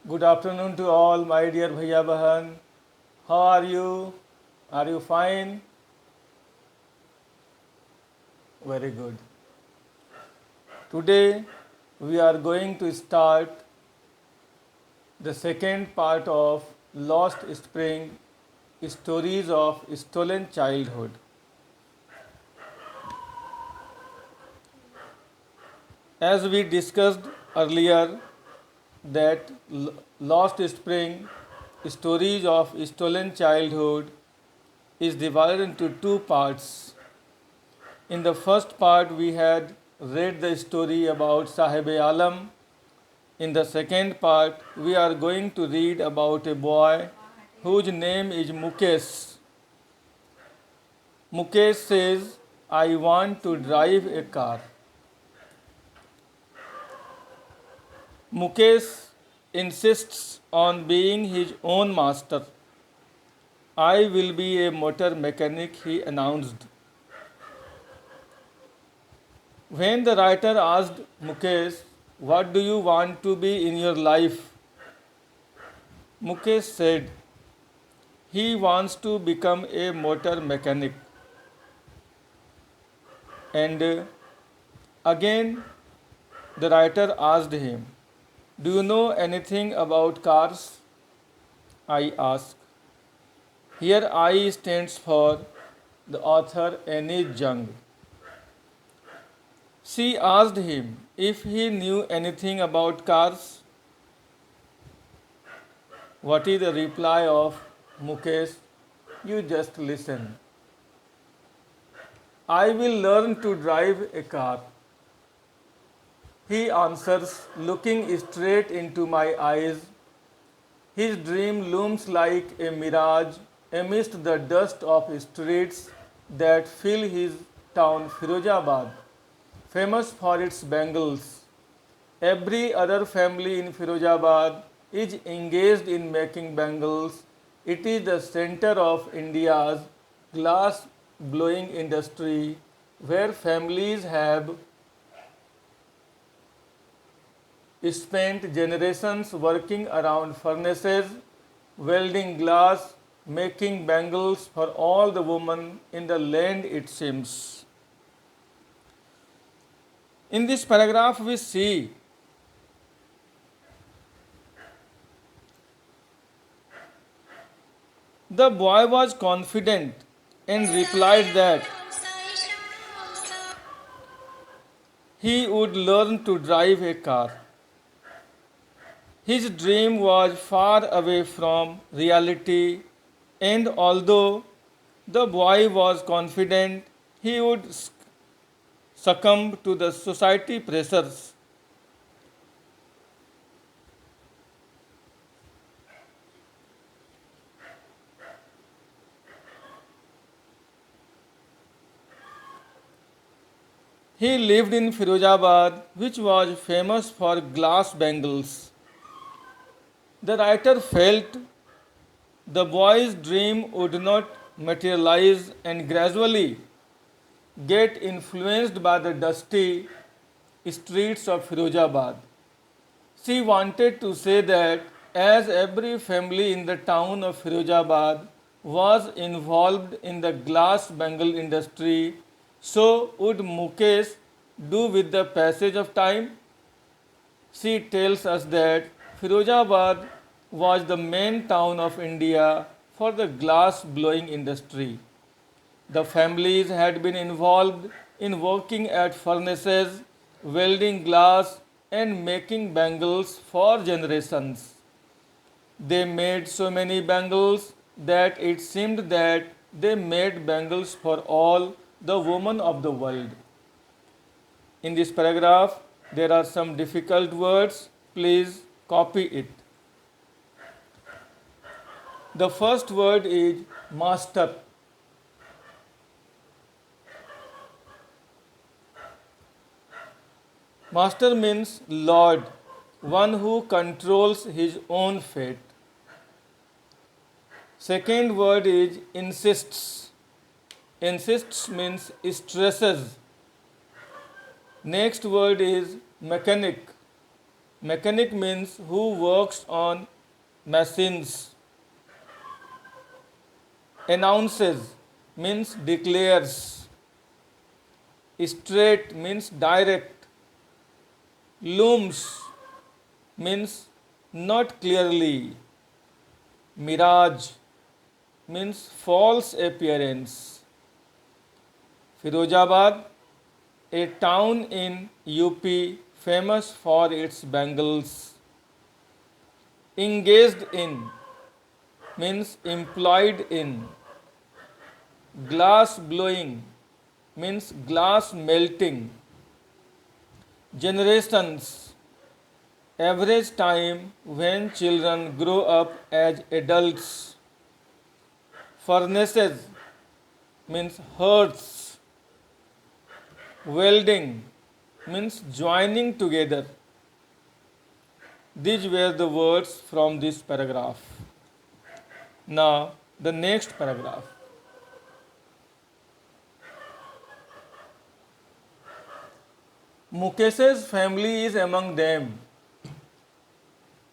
Good afternoon to all, my dear Bhaiya Bahan. How are you? Are you fine? Very good. Today we are going to start the second part of Lost Spring Stories of Stolen Childhood. As we discussed earlier, that Lost Spring Stories of Stolen Childhood is divided into two parts. In the first part, we had read the story about Sahib Alam. In the second part, we are going to read about a boy whose name is Mukesh. Mukesh says, I want to drive a car. Mukesh insists on being his own master. I will be a motor mechanic, he announced. When the writer asked Mukesh, what do you want to be in your life? Mukesh said he wants to become a motor mechanic. And again, the writer asked him, do you know anything about cars? I asked. Here I stands for the author Annie Jung. She asked him if he knew anything about cars. What is the reply of Mukesh? You just listen. I will learn to drive a car. He answers, looking straight into my eyes. His dream looms like a mirage amidst the dust of streets that fill his town Firozabad, famous for its bangles. Every other family in Firozabad is engaged in making bangles. It is the center of India's glass blowing industry where families have spent generations working around furnaces, welding glass, making bangles for all the women in the land, it seems. In this paragraph, we see the boy was confident and replied that he would learn to drive a car. His dream was far away from reality, and although the boy was confident he would succumb to the society pressures, he lived in Firozabad, which was famous for glass bangles. The writer felt the boy's dream would not materialize and gradually get influenced by the dusty streets of Firozabad. She wanted to say that as every family in the town of Firozabad was involved in the glass bangle industry, so would Mukesh do with the passage of time. She tells us that Firozabad was the main town of India for the glass blowing industry. The families had been involved in working at furnaces, welding glass, and making bangles for generations. They made so many bangles that it seemed that they made bangles for all the women of the world. In this paragraph, there are some difficult words. Please copy it. The first word is master. Master means Lord, one who controls his own fate. Second word is insists. Insists means stresses. Next word is mechanic. Mechanic means who works on machines. Announces means declares. Straight means direct. Looms means not clearly. Mirage means false appearance. Firozabad, a town in UP famous for its bangles. Engaged in means employed in. Glass blowing means glass melting. Generations, average time when children grow up as adults. Furnaces means hearths. Welding means joining together. These were the words from this paragraph. Now, the next paragraph. Mukesh's family is among them.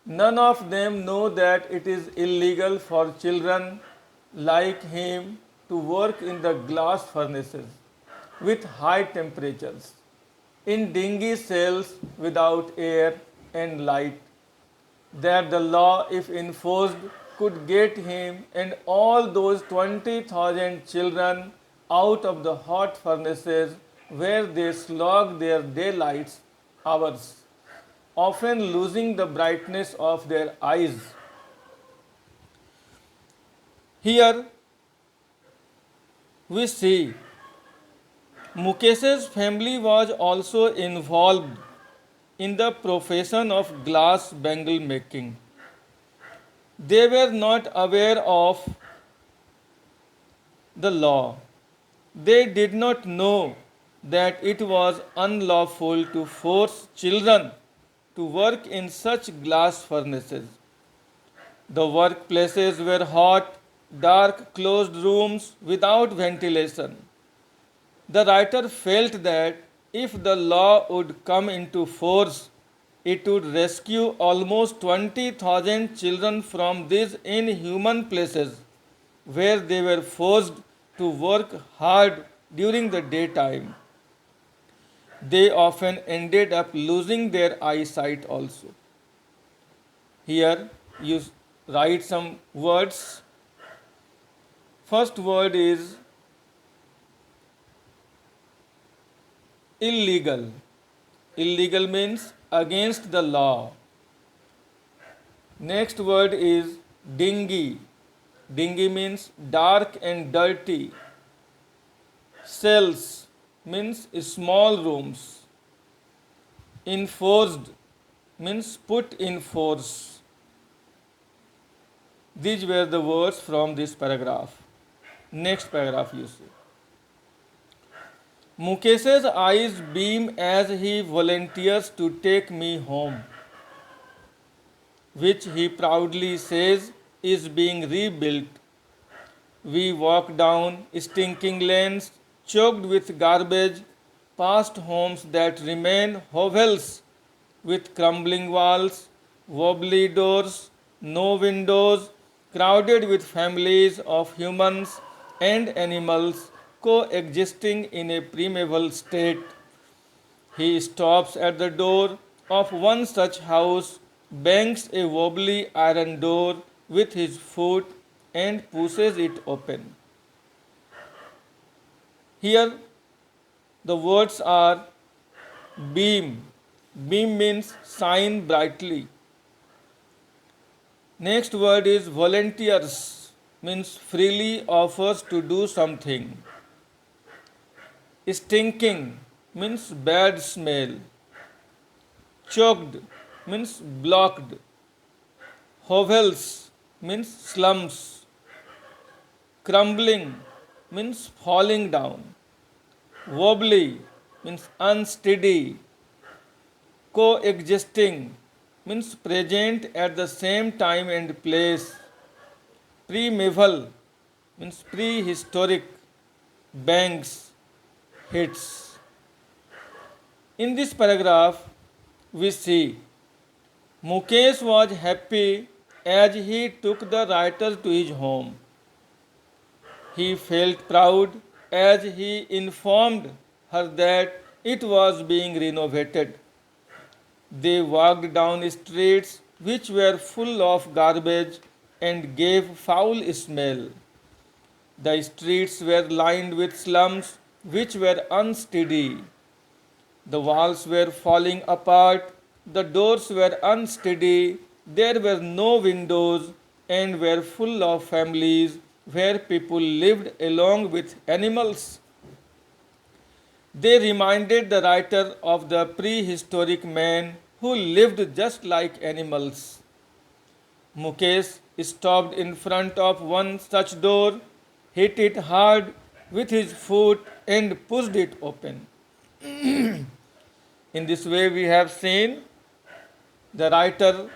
None of them know that it is illegal for children like him to work in the glass furnaces with high temperatures, in dingy cells without air and light, that the law, if enforced, could get him and all those 20,000 children out of the hot furnaces where they slog their daylight hours, often losing the brightness of their eyes. Here we see Mukesh's family was also involved in the profession of glass bangle making. They were not aware of the law. They did not know that it was unlawful to force children to work in such glass furnaces. The workplaces were hot, dark, closed rooms without ventilation. The writer felt that if the law would come into force, it would rescue almost 20,000 children from these inhuman places where they were forced to work hard during the daytime. They often ended up losing their eyesight also. Here you write some words. First word is illegal. Illegal means against the law. Next word is dingy. Dingy means dark and dirty. Cells means small rooms. Enforced means put in force. These were the words from this paragraph. Next paragraph you see. Mukesh's eyes beam as he volunteers to take me home, which he proudly says is being rebuilt. We walk down stinking lanes choked with garbage, past homes that remain hovels with crumbling walls, wobbly doors, no windows, crowded with families of humans and animals coexisting in a primeval state. He stops at the door of one such house, bangs a wobbly iron door with his foot, and pushes it open. Here the words are beam. Beam means shine brightly. Next word is volunteers, means freely offers to do something. Stinking means bad smell. Choked means blocked. Hovels means slums. Crumbling means falling down. Wobbly means unsteady. Coexisting means present at the same time and place. Primeval means prehistoric. Banks, hits. In this paragraph, we see Mukesh was happy as he took the writer to his home. He felt proud as he informed her that it was being renovated. They walked down streets which were full of garbage and gave foul smell. The streets were lined with slums which were unsteady. The walls were falling apart, the doors were unsteady, there were no windows, and were full of families where people lived along with animals. They reminded the writer of the prehistoric man who lived just like animals. Mukesh stopped in front of one such door, hit it hard with his foot, and pushed it open. In this way, we have seen the writer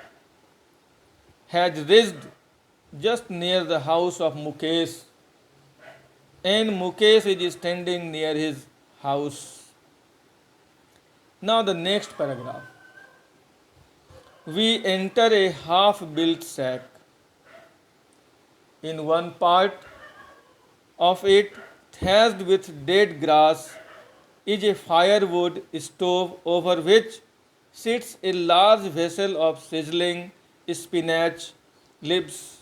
has reached just near the house of Mukesh, and Mukesh is standing near his house. Now, the next paragraph. We enter a half built shack. In one part of it, thatched with dead grass, is a firewood stove over which sits a large vessel of sizzling spinach leaves.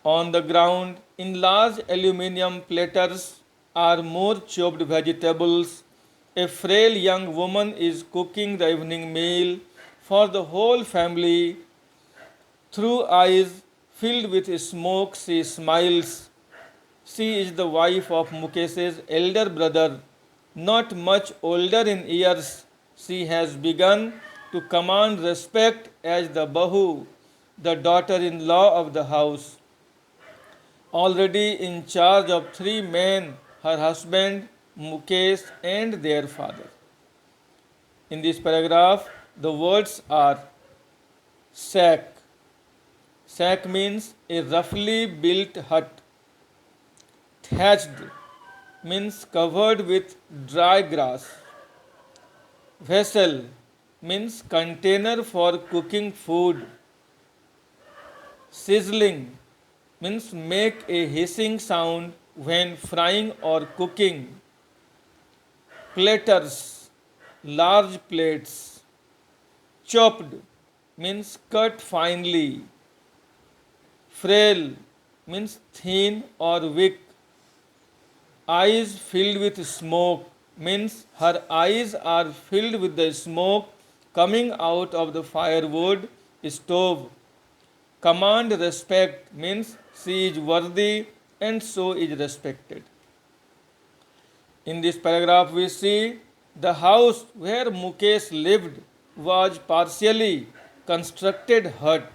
On the ground, in large aluminium platters, are more chopped vegetables. A frail young woman is cooking the evening meal for the whole family. Through eyes filled with smoke, she smiles. She is the wife of Mukesh's elder brother. Not much older in years, she has begun to command respect as the Bahu, the daughter-in-law of the house. Already in charge of three men, her husband, Mukesh, and their father. In this paragraph, the words are shack. Shack means a roughly built hut. Thatched means covered with dry grass. Vessel means container for cooking food. Sizzling means make a hissing sound when frying or cooking. Platters, large plates. Chopped means cut finely. Frail means thin or weak. Eyes filled with smoke means her eyes are filled with the smoke coming out of the firewood stove. Command respect means she is worthy and so is respected. In this paragraph, we see the house where Mukesh lived was partially constructed hut.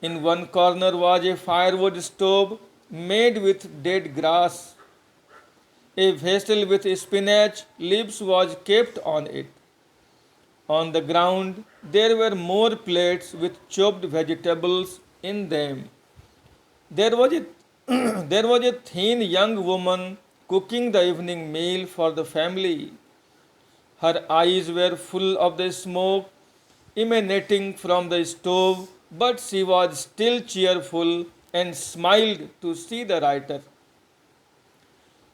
In one corner was a firewood stove made with dead grass. A vessel with spinach leaves was kept on it. On the ground, there were more plates with chopped vegetables in them. There was a, there was a thin young woman cooking the evening meal for the family. Her eyes were full of the smoke emanating from the stove, but she was still cheerful and smiled to see the writer.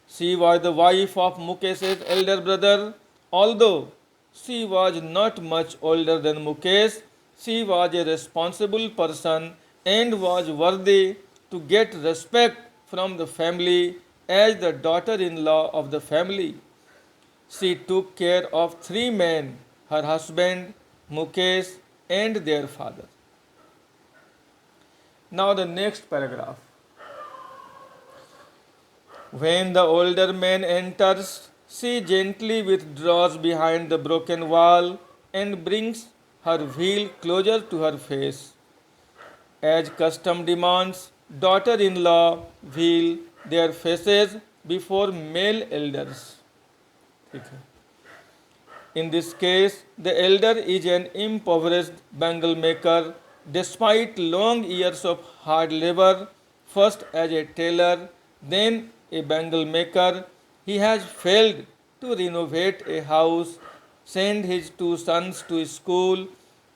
She was the wife of Mukesh's elder brother. Although she was not much older than Mukesh, she was a responsible person and was worthy to get respect from the family as the daughter-in-law of the family. She took care of three men, her husband, Mukesh, and their father. Now the next paragraph. When the older man enters, she gently withdraws behind the broken wall and brings her veil closer to her face. As custom demands, daughter-in-law veil their faces before male elders. In this case, the elder is an impoverished bangle maker. Despite long years of hard labor, first as a tailor, then a bangle maker, he has failed to renovate a house, send his two sons to school.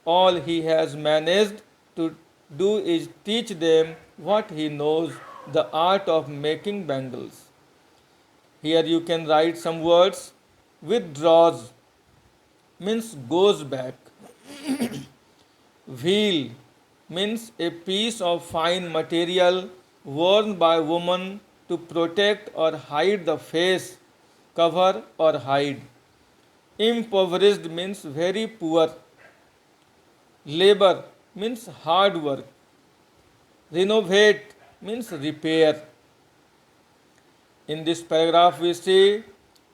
All he has managed to do is teach them what he knows, the art of making bangles. Here you can write some words. Withdraws means goes back. Veil means a piece of fine material worn by women to protect or hide the face, cover or hide. Impoverished means very poor. Labor means hard work. Renovate means repair. In this paragraph, we see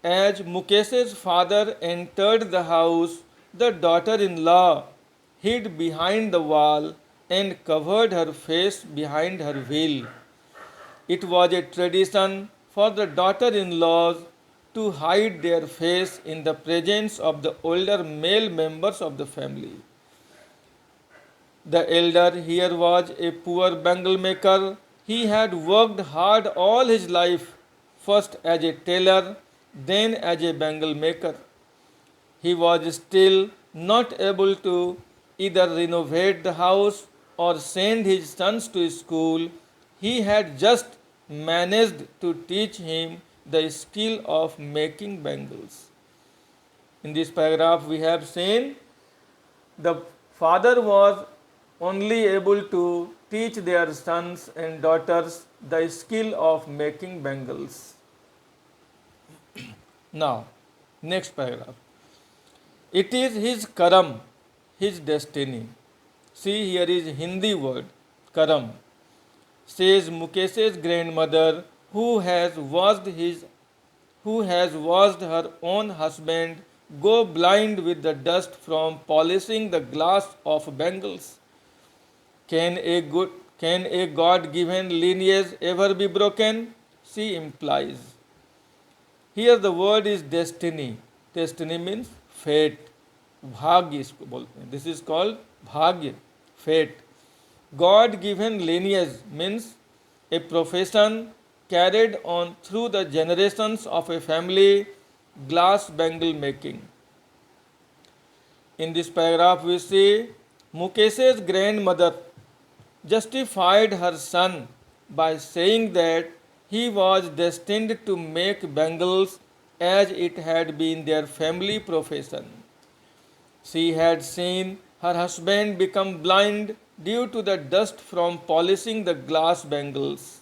as Mukesh's father entered the house, the daughter in law hid behind the wall and covered her face behind her veil. It was a tradition for the daughter in laws to hide their face in the presence of the older male members of the family. The elder here was a poor bangle maker. He had worked hard all his life, first as a tailor, then as a bangle maker. He was still not able to either renovate the house or send his sons to school. He had just managed to teach him the skill of making bangles. In this paragraph, we have seen the father was only able to teach their sons and daughters the skill of making bangles. Now, next paragraph. It is his karam, his destiny. See, here is Hindi word, karam. Says Mukesh's grandmother, who has watched her own husband go blind with the dust from polishing the glass of bangles. Can a God-given lineage ever be broken? She implies. Here the word is destiny. Destiny means fate. Bhagya इसको बोलते हैं. This is called bhagya, fate. God-given lineage means a profession carried on through the generations of a family, glass bangle making. In this paragraph we see Mukesh's grandmother justified her son by saying that he was destined to make bangles as it had been their family profession. She had seen her husband become blind due to the dust from polishing the glass bangles.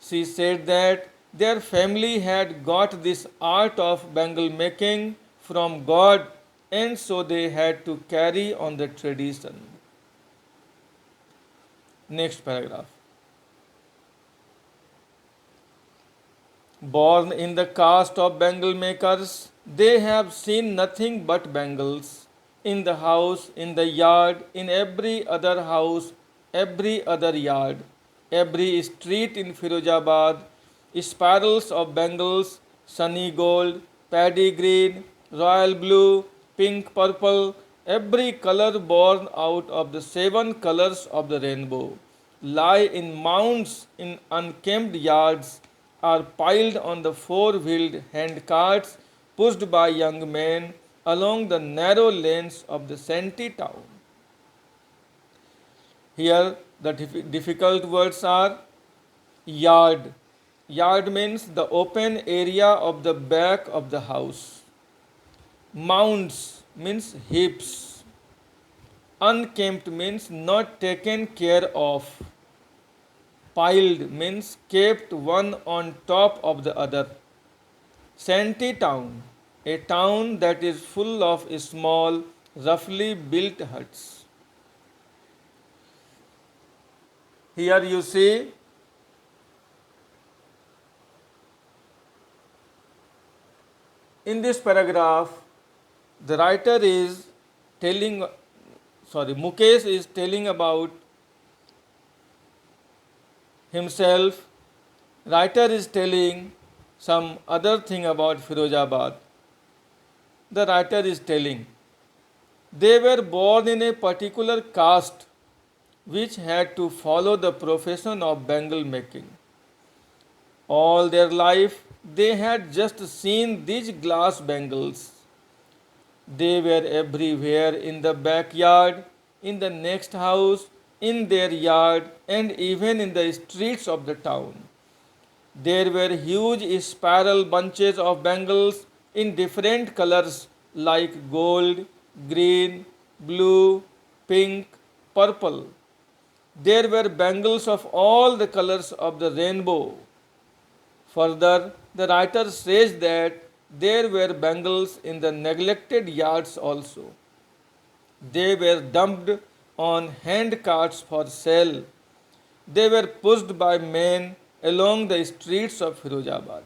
She said that their family had got this art of bangle making from God, and so they had to carry on the tradition. Next paragraph. Born in the caste of bangle makers, they have seen nothing but bangles. In the house, in the yard, in every other house, every other yard, every street in Firozabad, spirals of bangles, sunny gold, paddy green, royal blue, pink purple, every color born out of the 7 colors of the rainbow, lie in mounds in unkempt yards, are piled on the 4-wheeled hand carts pushed by young men along the narrow lanes of the shanty town. Here the difficult words are yard. Yard means the open area of the back of the house. Mounds means heaps. Unkempt means not taken care of. Piled means kept one on top of the other. Shanty town, a town that is full of small, roughly built huts. Here you see in this paragraph, the writer is Mukesh is telling about himself. Writer is telling some other thing about Firozabad. The writer is telling they were born in a particular caste which had to follow the profession of bangle making. All their life they had just seen these glass bangles. They were everywhere in the backyard, in the next house, in their yard, and even in the streets of the town. There were huge spiral bunches of bangles in different colors like gold, green, blue, pink, purple. There were bangles of all the colors of the rainbow. Further, the writer says that there were bangles in the neglected yards also. They were dumped on hand carts for sale. They were pushed by men along the streets of Firozabad.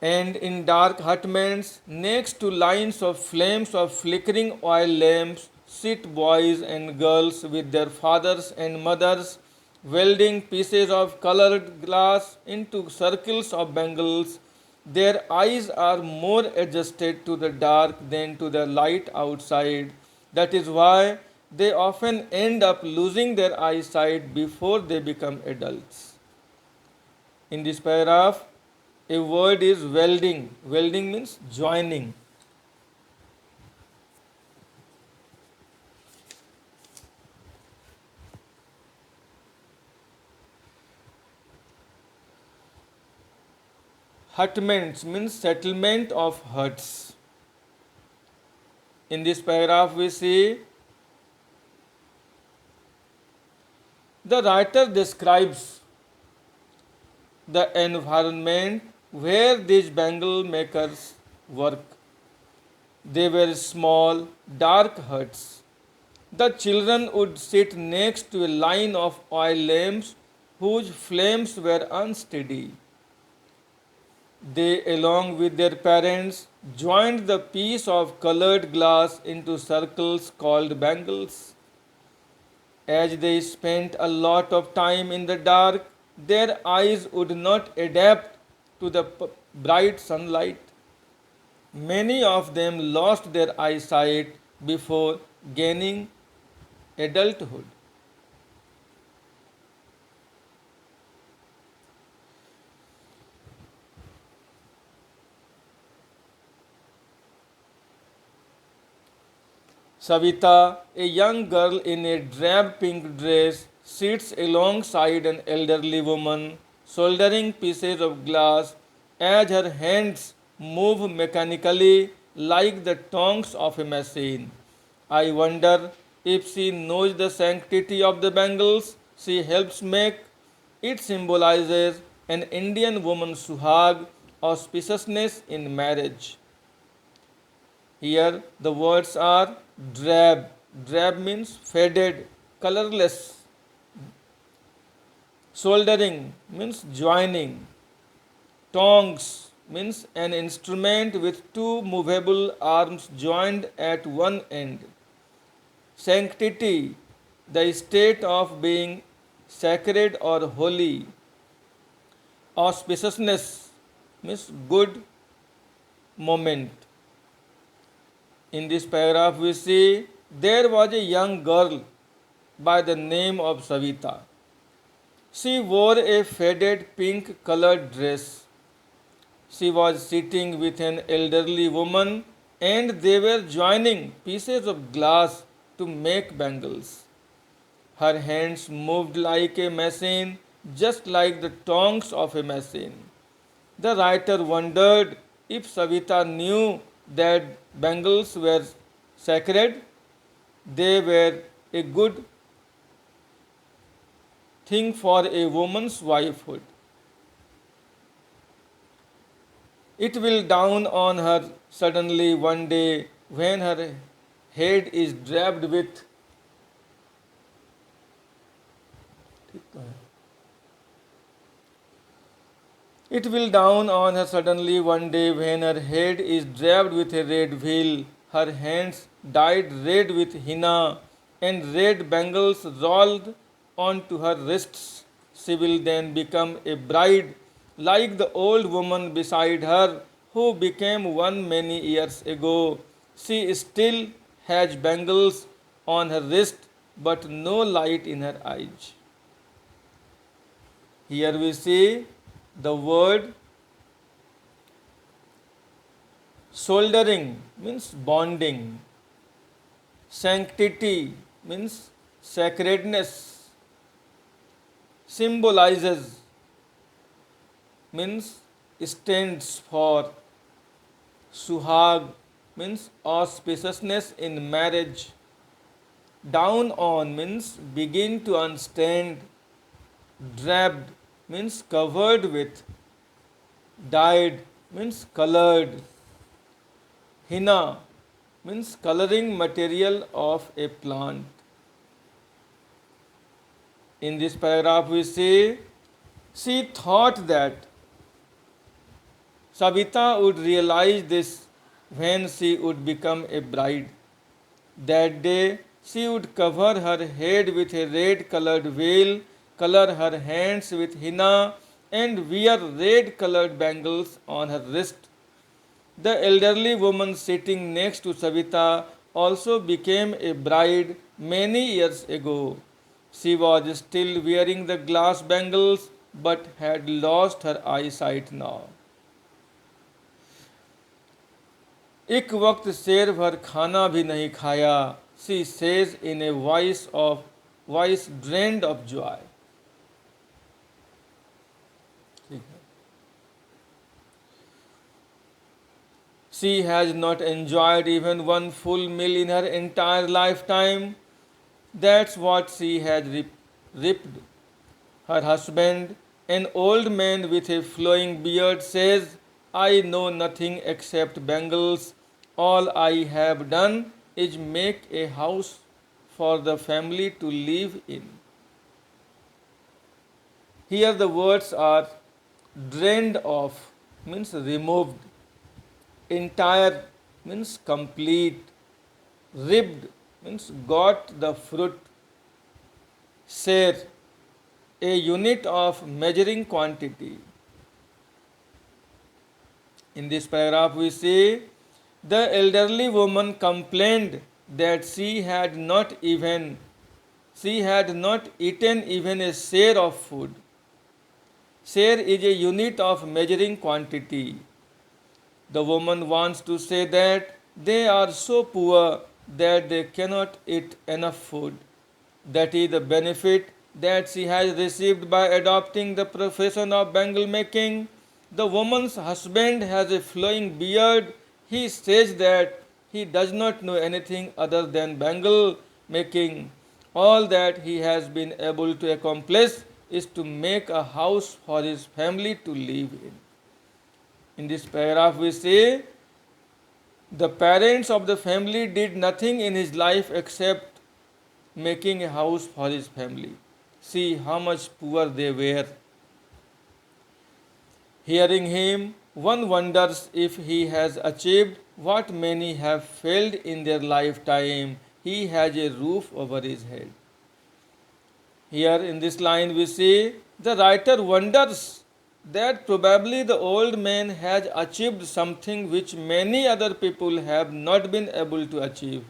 And in dark hutments, next to lines of flames of flickering oil lamps, sit boys and girls with their fathers and mothers, welding pieces of colored glass into circles of bangles. Their eyes are more adjusted to the dark than to the light outside. That is why they often end up losing their eyesight before they become adults. In this paragraph, a word is welding. Welding means joining. Hutments means settlement of huts. In this paragraph, we see the writer describes the environment where these bangle makers work. They were small, dark huts. The children would sit next to a line of oil lamps whose flames were unsteady. They, along with their parents, joined the piece of colored glass into circles called bangles. As they spent a lot of time in the dark, their eyes would not adapt to the bright sunlight. Many of them lost their eyesight before gaining adulthood. Savita, a young girl in a drab pink dress, sits alongside an elderly woman, soldering pieces of glass as her hands move mechanically like the tongues of a machine. I wonder if she knows the sanctity of the bangles she helps make. It symbolizes an Indian woman's suhag, auspiciousness in marriage. Here the words are drab. Drab means faded, colorless. Soldering means joining. Tongs means an instrument with two movable arms joined at one end. Sanctity, the state of being sacred or holy. Auspiciousness means good moment. In this paragraph, we see there was a young girl by the name of Savita. She wore a faded pink colored dress. She was sitting with an elderly woman and they were joining pieces of glass to make bangles. Her hands moved like a machine, just like the tongs of a machine. The writer wondered if Savita knew that bangles were sacred. They were a good thing for a woman's wifehood. It will dawn on her suddenly one day when her head is draped with It will dawn on her suddenly one day when her head is draped with a red veil, her hands dyed red with henna, and red bangles rolled onto her wrists. She will then become a bride like the old woman beside her who became one many years ago. She still has bangles on her wrist but no light in her eyes. Here we see the word soldering means bonding. Sanctity means sacredness. Symbolizes means stands for. Suhag means auspiciousness in marriage. Down on means begin to understand. Drabbed means covered with. Dyed means colored. Henna means coloring material of a plant. In this paragraph, we say she thought that Savita would realize this when she would become a bride. That day, she would cover her head with a red colored veil, color her hands with henna, and wear red colored bangles on her wrist. The elderly woman sitting next to Savita also became a bride many years ago. She was still wearing the glass bangles but had lost her eyesight now. एक वक्त शेर भर खाना भी नहीं खाया, she says in a voice drained of joy. She has not enjoyed even one full meal in her entire lifetime. That's what she had ripped. Her husband, an old man with a flowing beard, says, I know nothing except bangles. All I have done is make a house for the family to live in. Here the words are drained off, means removed. Entire means complete. Ribbed means got the fruit. Share, a unit of measuring quantity. In this paragraph, we see the elderly woman complained that she had not eaten even a share of food. Share is a unit of measuring quantity. The woman wants to say that they are so poor that they cannot eat enough food. That is the benefit that she has received by adopting the profession of bangle making. The woman's husband has a flowing beard. He says that he does not know anything other than bangle making. All that he has been able to accomplish is to make a house for his family to live in. In this paragraph, we say the parents of the family did nothing in his life except making a house for his family. See how much poor they were. Hearing him, one wonders if he has achieved what many have failed in their lifetime. He has a roof over his head. Here in this line we see the writer wonders that probably the old man has achieved something which many other people have not been able to achieve.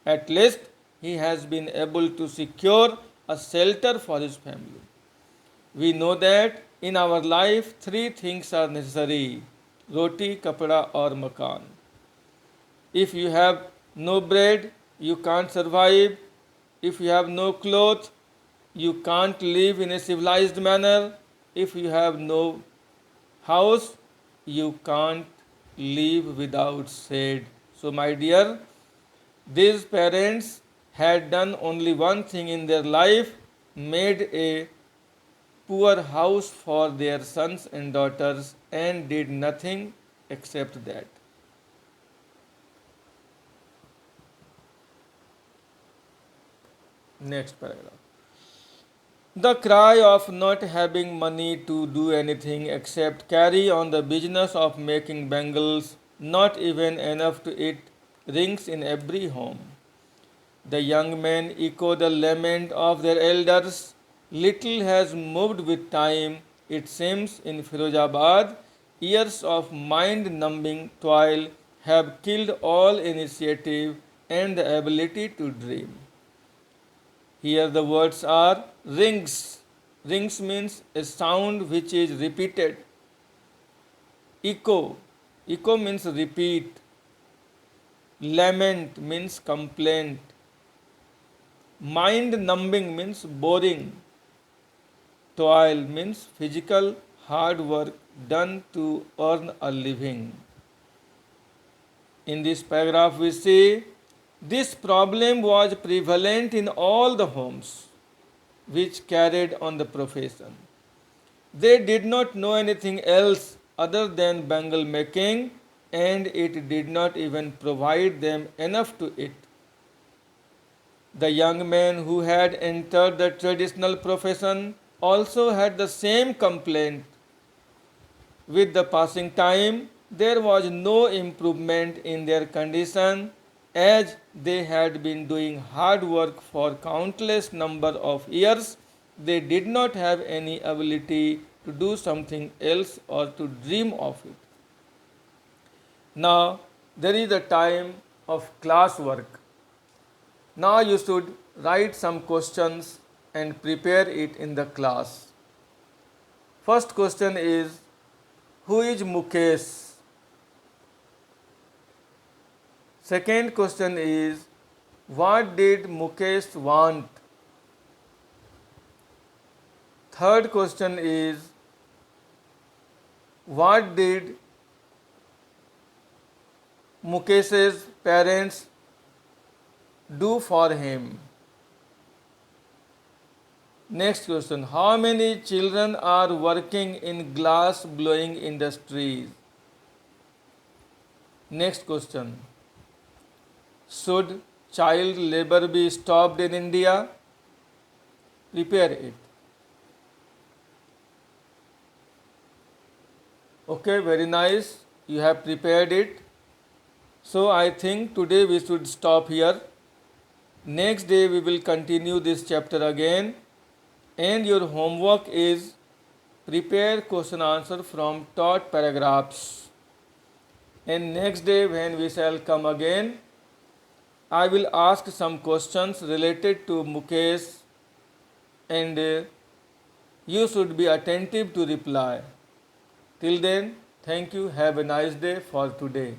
At least he has been able to secure a shelter for his family. We know that in our life three things are necessary: roti, kapda or makan. If you have no bread, you can't survive. If you have no clothes, you can't live in a civilized manner. If you have no house, you can't live without shade. So, my dear, these parents had done only one thing in their life, made a poor house for their sons and daughters, and did nothing except that. Next paragraph. The cry of not having money to do anything except carry on the business of making bangles, not even enough to eat, rings in every home. The young men echo the lament of their elders. Little has moved with time, it seems, in Firozabad. Years of mind-numbing toil have killed all initiative and the ability to dream. Here the words are rings. Rings means a sound which is repeated. Echo. Echo means repeat. Lament means complaint. Mind numbing means boring. Toil means physical hard work done to earn a living. In this paragraph, we see this problem was prevalent in all the homes which carried on the profession. They did not know anything else other than bangle making, and it did not even provide them enough to eat. The young man who had entered the traditional profession also had the same complaint. With the passing time, there was no improvement in their condition, as they had been doing hard work for countless number of years. They did not have any ability to do something else or to dream of it. Now there is a time of class work. Now you should write some questions and prepare it in the class. First question is, who is Mukesh? Second question is, what did Mukesh want? Third question is, what did Mukesh's parents do for him? Next question, how many children are working in glass blowing industries? Next question, should child labor be stopped in India? Prepare it. Okay, very nice. You have prepared it. So I think today we should stop here. Next day we will continue this chapter again. And your homework is prepare question answer from taught paragraphs. And next day when we shall come again, I will ask some questions related to Mukesh, and you should be attentive to reply. Till then, thank you. Have a nice day for today.